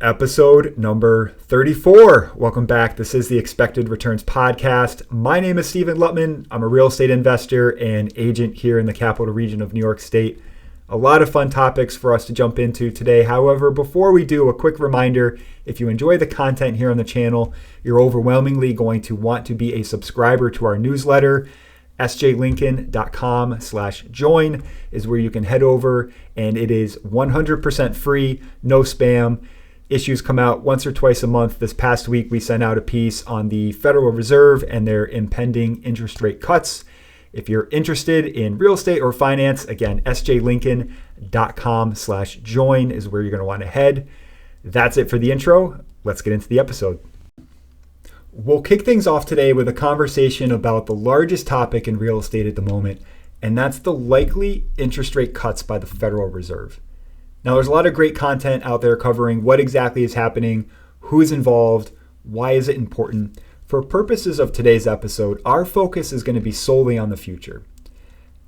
Episode number 34. Welcome back. This is the Expected Returns Podcast. My name is Stephen Luttman. I'm a real estate investor and agent here in the capital region of New York State. A lot of fun topics for us to jump into today. However, before we do, a quick reminder, if you enjoy the content here on the channel, you're overwhelmingly going to want to be a subscriber to our newsletter. sjlincoln.com/join is where you can head over, and it is 100% free, no spam. Issues come out once or twice a month. This past week, we sent out a piece on the Federal Reserve and their impending interest rate cuts. If you're interested in real estate or finance, again, sjlincoln.com/join is where you're going to want to head. That's it for the intro. Let's get into the episode. We'll kick things off today with a conversation about the largest topic in real estate at the moment, and that's the likely interest rate cuts by the Federal Reserve. Now, there's a lot of great content out there covering what exactly is happening, who's involved, why is it important. For purposes of today's episode, our focus is going to be solely on the future.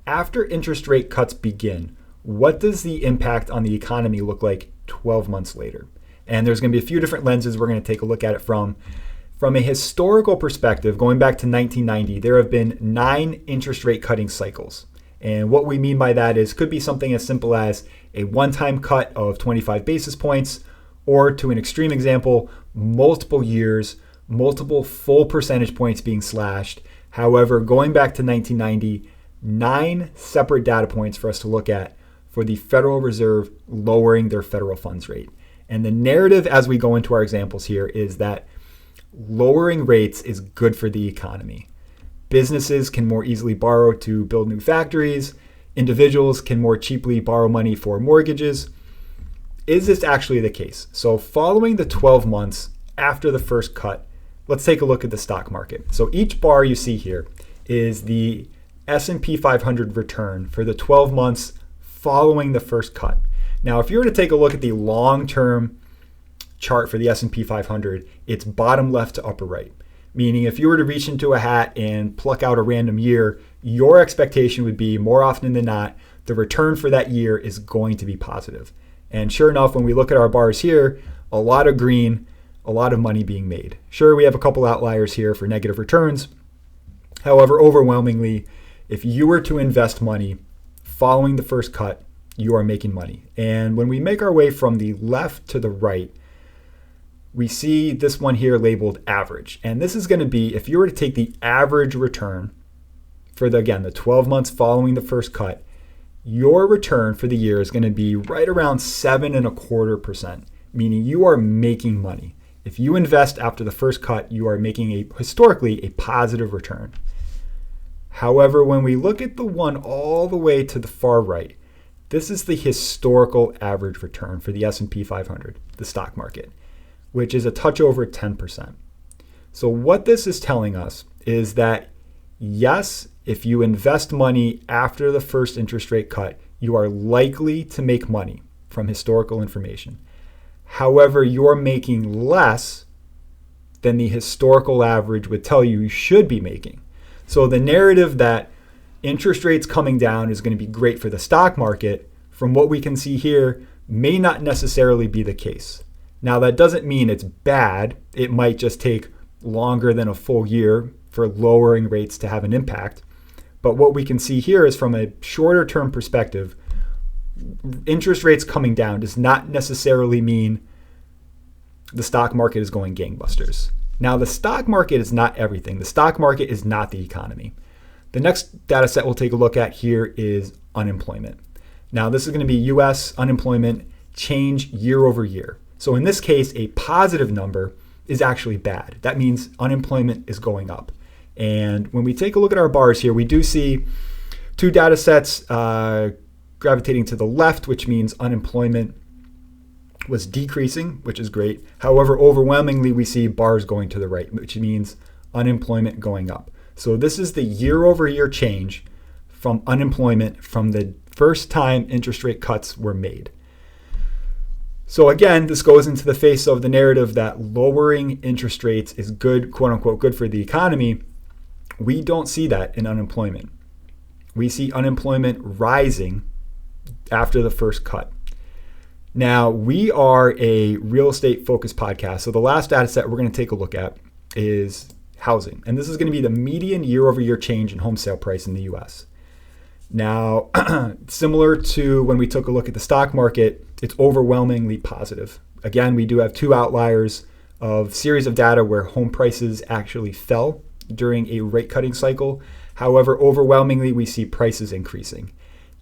After interest rate cuts begin, what does the impact on the economy look like 12 months later? And there's going to be a few different lenses we're going to take a look at it from. From a historical perspective, going back to 1990, there have been 9 interest rate cutting cycles. And what we mean by that is could be something as simple as a one-time cut of 25 basis points, or to an extreme example, multiple years, multiple full percentage points being slashed. However, going back to 1990, 9 separate data points for us to look at for the Federal Reserve lowering their federal funds rate. And the narrative as we go into our examples here is that lowering rates is good for the economy. Businesses can more easily borrow to build new factories. Individuals can more cheaply borrow money for mortgages. Is this actually the case? So following the 12 months after the first cut, let's take a look at the stock market. So each bar you see here is the S&P 500 return for the 12 months following the first cut. Now, if you were to take a look at the long-term chart for the S&P 500, it's bottom left to upper right. Meaning if you were to reach into a hat and pluck out a random year, your expectation would be more often than not, the return for that year is going to be positive. And sure enough, when we look at our bars here, a lot of green, a lot of money being made. Sure, we have a couple outliers here for negative returns. However, overwhelmingly, if you were to invest money following the first cut, you are making money. And when we make our way from the left to the right, we see this one here labeled average. And this is going to be, if you were to take the average return for the 12 months following the first cut, your return for the year is going to be right around 7.25%, meaning you are making money. If you invest after the first cut, you are making historically a positive return. However, when we look at the one all the way to the far right, this is the historical average return for the S&P 500, the stock market, which is a touch over 10%. So what this is telling us is that, yes, if you invest money after the first interest rate cut, you are likely to make money from historical information. However, you're making less than the historical average would tell you should be making. So the narrative that interest rates coming down is going to be great for the stock market, from what we can see here, may not necessarily be the case. Now, that doesn't mean it's bad. It might just take longer than a full year for lowering rates to have an impact. But what we can see here is from a shorter term perspective, interest rates coming down does not necessarily mean the stock market is going gangbusters. Now, the stock market is not everything. The stock market is not the economy. The next data set we'll take a look at here is unemployment. Now, this is going to be U.S. unemployment change year over year. So in this case, a positive number is actually bad. That means unemployment is going up. And when we take a look at our bars here, we do see 2 data sets gravitating to the left, which means unemployment was decreasing, which is great. However, overwhelmingly, we see bars going to the right, which means unemployment going up. So this is the year over year change from unemployment from the first time interest rate cuts were made. So again, this goes into the face of the narrative that lowering interest rates is good, quote unquote, good for the economy. We don't see that in unemployment. We see unemployment rising after the first cut. Now, we are a real estate focused podcast. So the last data set we're going to take a look at is housing. And this is going to be the median year over year change in home sale price in the US. Now, similar to when we took a look at the stock market, it's overwhelmingly positive. Again, we do have two outliers of series of data where home prices actually fell during a rate cutting cycle. However, overwhelmingly, we see prices increasing.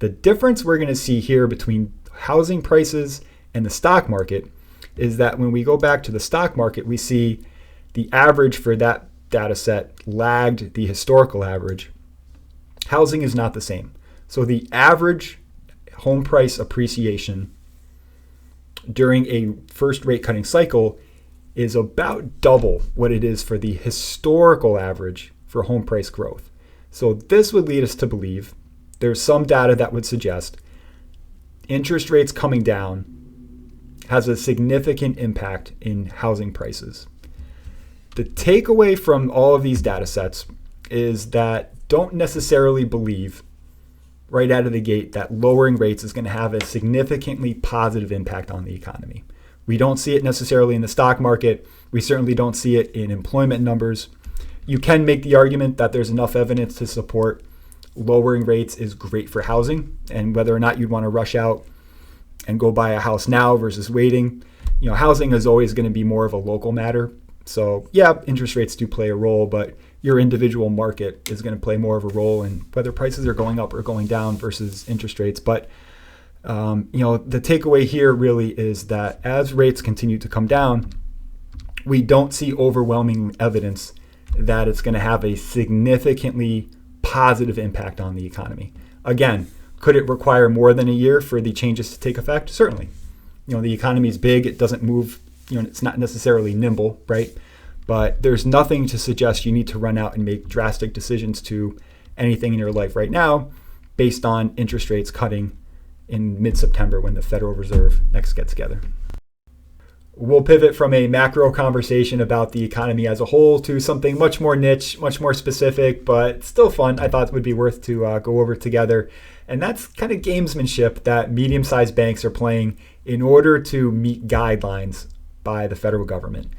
The difference we're going to see here between housing prices and the stock market is that when we go back to the stock market, we see the average for that data set lagged the historical average. Housing is not the same. So the average home price appreciation during a first rate cutting cycle is about double what it is for the historical average for home price growth. So this would lead us to believe there's some data that would suggest interest rates coming down has a significant impact in housing prices. The takeaway from all of these data sets is that don't necessarily believe right out of the gate that lowering rates is going to have a significantly positive impact on the economy. We don't see it necessarily in the stock market. We certainly don't see it in employment numbers. You can make the argument that there's enough evidence to support lowering rates is great for housing, and whether or not you'd want to rush out and go buy a house now versus waiting. Housing is always going to be more of a local matter. So yeah, interest rates do play a role, but your individual market is going to play more of a role in whether prices are going up or going down versus interest rates. But the takeaway here really is that as rates continue to come down, we don't see overwhelming evidence that it's going to have a significantly positive impact on the economy. Again, could it require more than a year for the changes to take effect? Certainly. The economy is big. It doesn't move. It's not necessarily nimble, right? But there's nothing to suggest you need to run out and make drastic decisions to anything in your life right now based on interest rates cutting in mid-September when the Federal Reserve next gets together. We'll pivot from a macro conversation about the economy as a whole to something much more niche, much more specific, but still fun. I thought it would be worth to go over together. And that's kind of gamesmanship that medium-sized banks are playing in order to meet guidelines by the federal government.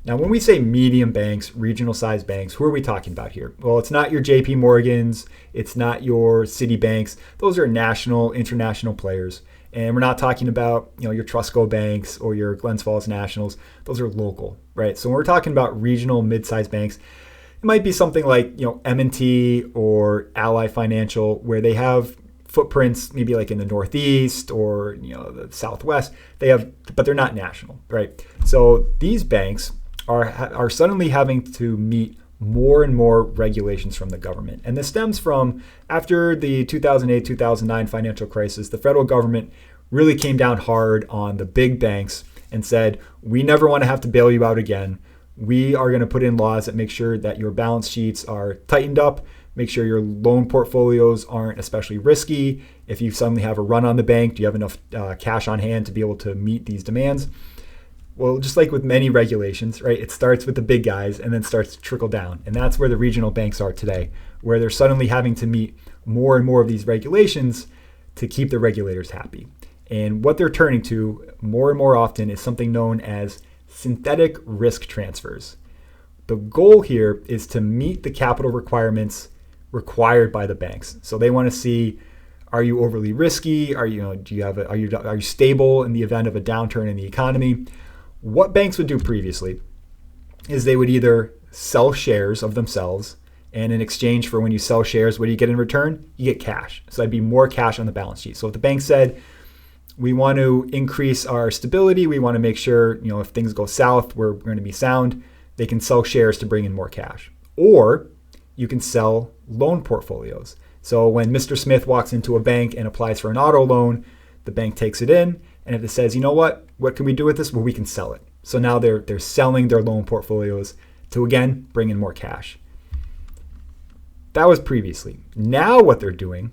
Now, when we say medium banks, regional sized banks, who are we talking about here? Well, it's not your JP Morgans. It's not your Citibanks. Those are national, international players. And we're not talking about, your Trustco banks or your Glens Falls Nationals. Those are local, right? So when we're talking about regional mid-sized banks, it might be something like, M&T or Ally Financial, where they have footprints maybe like in the Northeast or, the Southwest. But they're not national, right? So these banks are suddenly having to meet more and more regulations from the government. And this stems from after the 2008-2009 financial crisis, the federal government really came down hard on the big banks and said, we never want to have to bail you out again. We are going to put in laws that make sure that your balance sheets are tightened up, make sure your loan portfolios aren't especially risky. If you suddenly have a run on the bank, do you have enough cash on hand to be able to meet these demands? Well, just like with many regulations, right, it starts with the big guys and then starts to trickle down. And that's where the regional banks are today, where they're suddenly having to meet more and more of these regulations to keep the regulators happy. And what they're turning to more and more often is something known as synthetic risk transfers. The goal here is to meet the capital requirements required by the banks. So they want to see, are you overly risky? Are you stable in the event of a downturn in the economy? What banks would do previously is they would either sell shares of themselves, and in exchange for when you sell shares, what do you get in return? You get cash. So that'd be more cash on the balance sheet. So if the bank said, we want to increase our stability, we want to make sure, if things go south, we're going to be sound, they can sell shares to bring in more cash. Or you can sell loan portfolios. So when Mr. Smith walks into a bank and applies for an auto loan, the bank takes it in, and if it says, what can we do with this? Well, we can sell it. So now they're selling their loan portfolios to, again, bring in more cash. That was previously. Now what they're doing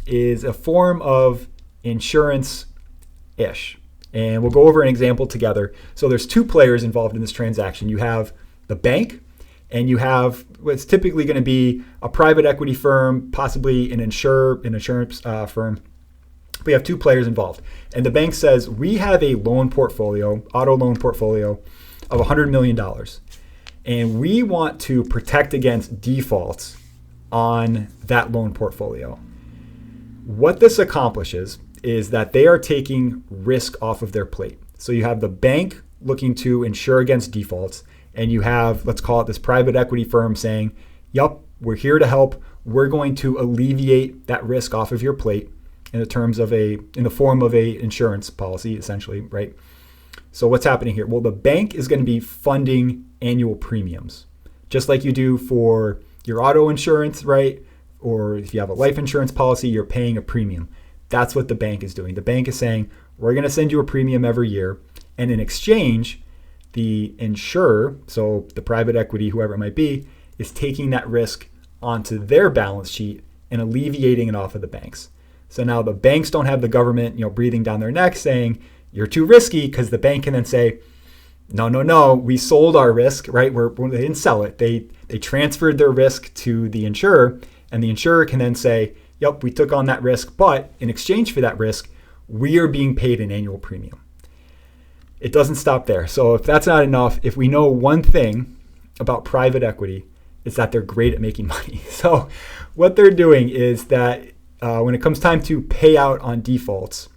is a form of insurance-ish. And we'll go over an example together. So there's two players involved in this transaction. You have the bank, and you have what's typically going to be a private equity firm, possibly an insurance firm. We have two players involved. And the bank says, we have a loan portfolio, auto loan portfolio of $100 million. And we want to protect against defaults on that loan portfolio. What this accomplishes is that they are taking risk off of their plate. So you have the bank looking to insure against defaults, and you have, let's call it this private equity firm saying, yup, we're here to help. We're going to alleviate that risk off of your plate in the form of a insurance policy, essentially, right? So what's happening here? Well, the bank is going to be funding annual premiums, just like you do for your auto insurance, right? Or if you have a life insurance policy, you're paying a premium. That's what the bank is doing. The bank is saying, we're going to send you a premium every year. And in exchange, the insurer, so the private equity, whoever it might be, is taking that risk onto their balance sheet and alleviating it off of the banks. So now the banks don't have the government, breathing down their neck saying, you're too risky, because the bank can then say, no, we sold our risk, right? They didn't sell it. They transferred their risk to the insurer, and the insurer can then say, yep, we took on that risk, but in exchange for that risk, we are being paid an annual premium. It doesn't stop there. So if that's not enough, if we know one thing about private equity, it's that they're great at making money. So what they're doing is that when it comes time to pay out on defaults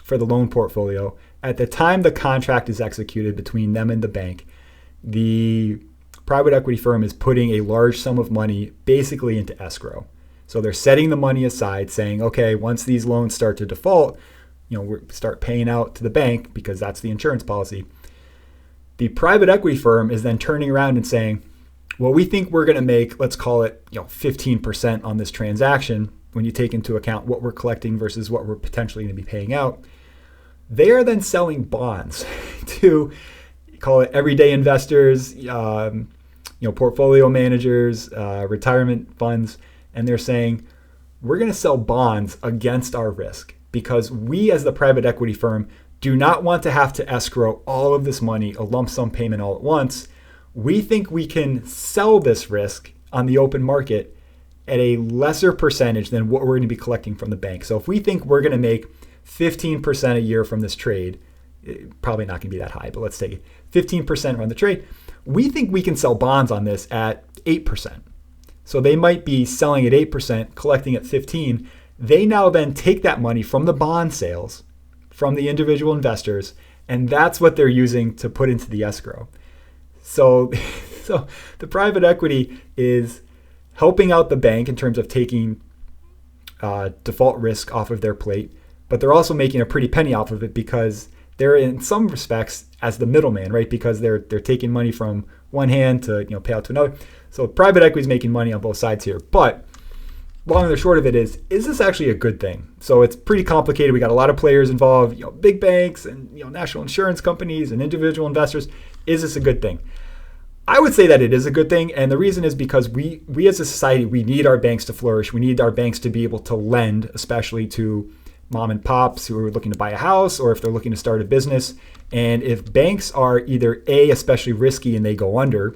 for the loan portfolio, at the time the contract is executed between them and the bank, the private equity firm is putting a large sum of money basically into escrow. So they're setting the money aside saying, okay, once these loans start to default, we start paying out to the bank because that's the insurance policy. The private equity firm is then turning around and saying, well, we think we're going to make, let's call it, 15% on this transaction when you take into account what we're collecting versus what we're potentially going to be paying out. They are then selling bonds to, call it everyday investors, portfolio managers, retirement funds, and they're saying, we're going to sell bonds against our risk because we as the private equity firm do not want to have to escrow all of this money, a lump sum payment all at once. We think we can sell this risk on the open market at a lesser percentage than what we're going to be collecting from the bank. So if we think we're going to make 15% a year from this trade, probably not going to be that high, but let's take it 15% on the trade. We think we can sell bonds on this at 8%. So they might be selling at 8%, collecting at 15%. They now then take that money from the bond sales, from the individual investors, and that's what they're using to put into the escrow. So the private equity is helping out the bank in terms of taking default risk off of their plate, but they're also making a pretty penny off of it because they're in some respects as the middleman, right? Because they're taking money from one hand to pay out to another. So private equity is making money on both sides here. But long and the short of it is this actually a good thing? So it's pretty complicated. We got a lot of players involved, big banks and national insurance companies and individual investors. Is this a good thing? I would say that it is a good thing, and the reason is because we as a society, we need our banks to flourish. We need our banks to be able to lend, especially to mom and pops who are looking to buy a house or if they're looking to start a business. And if banks are either A, especially risky and they go under,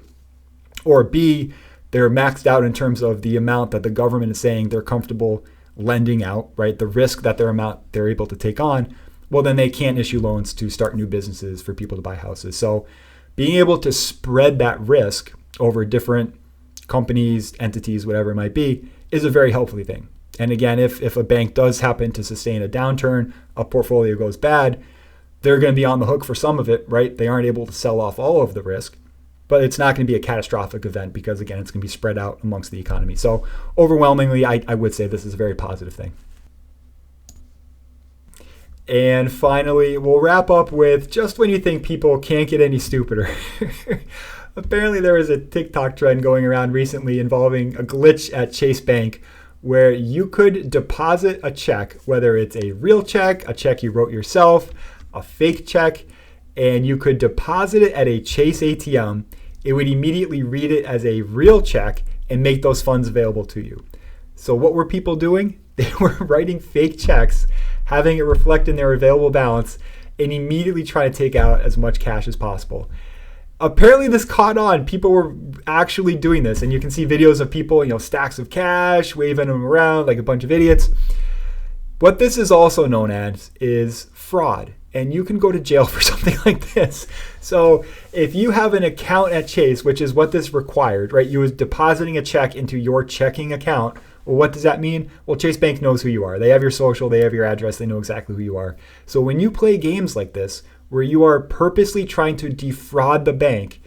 or B, they're maxed out in terms of the amount that the government is saying they're comfortable lending out, right? The risk that they're able to take on, well, then they can't issue loans to start new businesses for people to buy houses. So being able to spread that risk over different companies, entities, whatever it might be, is a very helpful thing. And again, if a bank does happen to sustain a downturn, a portfolio goes bad, they're going to be on the hook for some of it, right? They aren't able to sell off all of the risk, but it's not going to be a catastrophic event because, again, it's going to be spread out amongst the economy. So overwhelmingly, I would say this is a very positive thing. And finally, we'll wrap up with just when you think people can't get any stupider. Apparently, there was a TikTok trend going around recently involving a glitch at Chase Bank where you could deposit a check, whether it's a real check, a check you wrote yourself, a fake check, and you could deposit it at a Chase ATM. It would immediately read it as a real check and make those funds available to you. So what were people doing? They were writing fake checks, having it reflect in their available balance, and immediately trying to take out as much cash as possible. Apparently this caught on. People were actually doing this, and you can see videos of people, stacks of cash, waving them around like a bunch of idiots. What this is also known as is fraud, and you can go to jail for something like this. So if you have an account at Chase, which is what this required, right? You was depositing a check into your checking account. Well, what does that mean? Well, Chase Bank knows who you are. They have your social, they have your address, they know exactly who you are. So when you play games like this, where you are purposely trying to defraud the bank,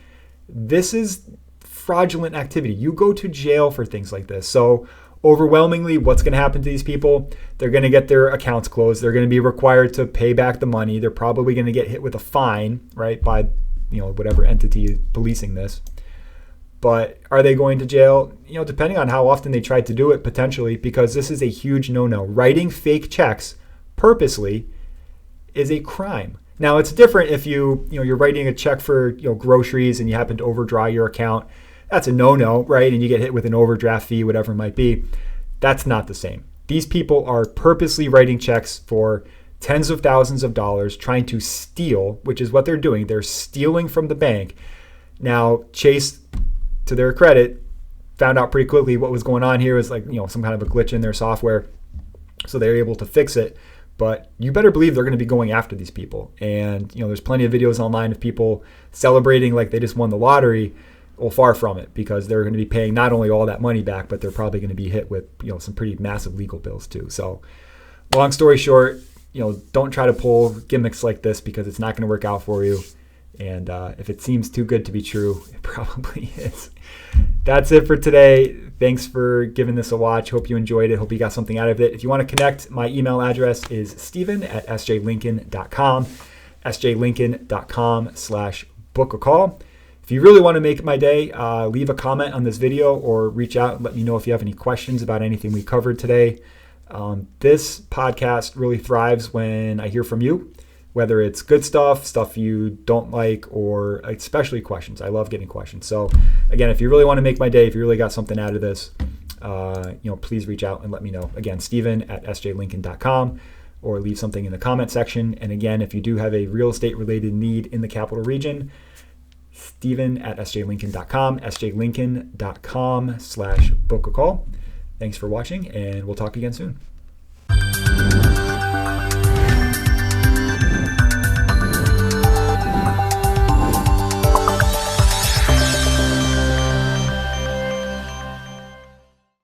this is fraudulent activity. You go to jail for things like this. So overwhelmingly, what's going to happen to these people? They're going to get their accounts closed. They're going to be required to pay back the money. They're probably going to get hit with a fine, right, by whatever entity is policing this. But are they going to jail? Depending on how often they tried to do it, potentially, because this is a huge no-no. Writing fake checks purposely is a crime. Now, it's different if you're writing a check for groceries and you happen to overdraw your account. That's a no-no, right? And you get hit with an overdraft fee, whatever it might be. That's not the same. These people are purposely writing checks for tens of thousands of dollars, trying to steal, which is what they're doing. They're stealing from the bank. Now, Chase, to their credit, found out pretty quickly what was going on here was some kind of a glitch in their software. So they're able to fix it. But you better believe they're going to be going after these people. And, there's plenty of videos online of people celebrating like they just won the lottery. Well, far from it, because they're going to be paying not only all that money back, but they're probably going to be hit with, some pretty massive legal bills too. So long story short, don't try to pull gimmicks like this because it's not going to work out for you. And if it seems too good to be true, it probably is. That's it for today. Thanks for giving this a watch. Hope you enjoyed it. Hope you got something out of it. If you want to connect, my email address is steven@sjlincoln.com, sjlincoln.com/book-a-call. If you really want to make my day, leave a comment on this video or reach out and let me know if you have any questions about anything we covered today. This podcast really thrives when I hear from you, whether it's good stuff you don't like, or especially questions. I love getting questions. So again, if you really want to make my day, if you really got something out of this, please reach out and let me know. Again, steven@sjlincoln.com, or leave something in the comment section. And again, if you do have a real estate related need in the capital region, steven@sjlincoln.com, sjlincoln.com/book-a-call. Thanks for watching, and we'll talk again soon.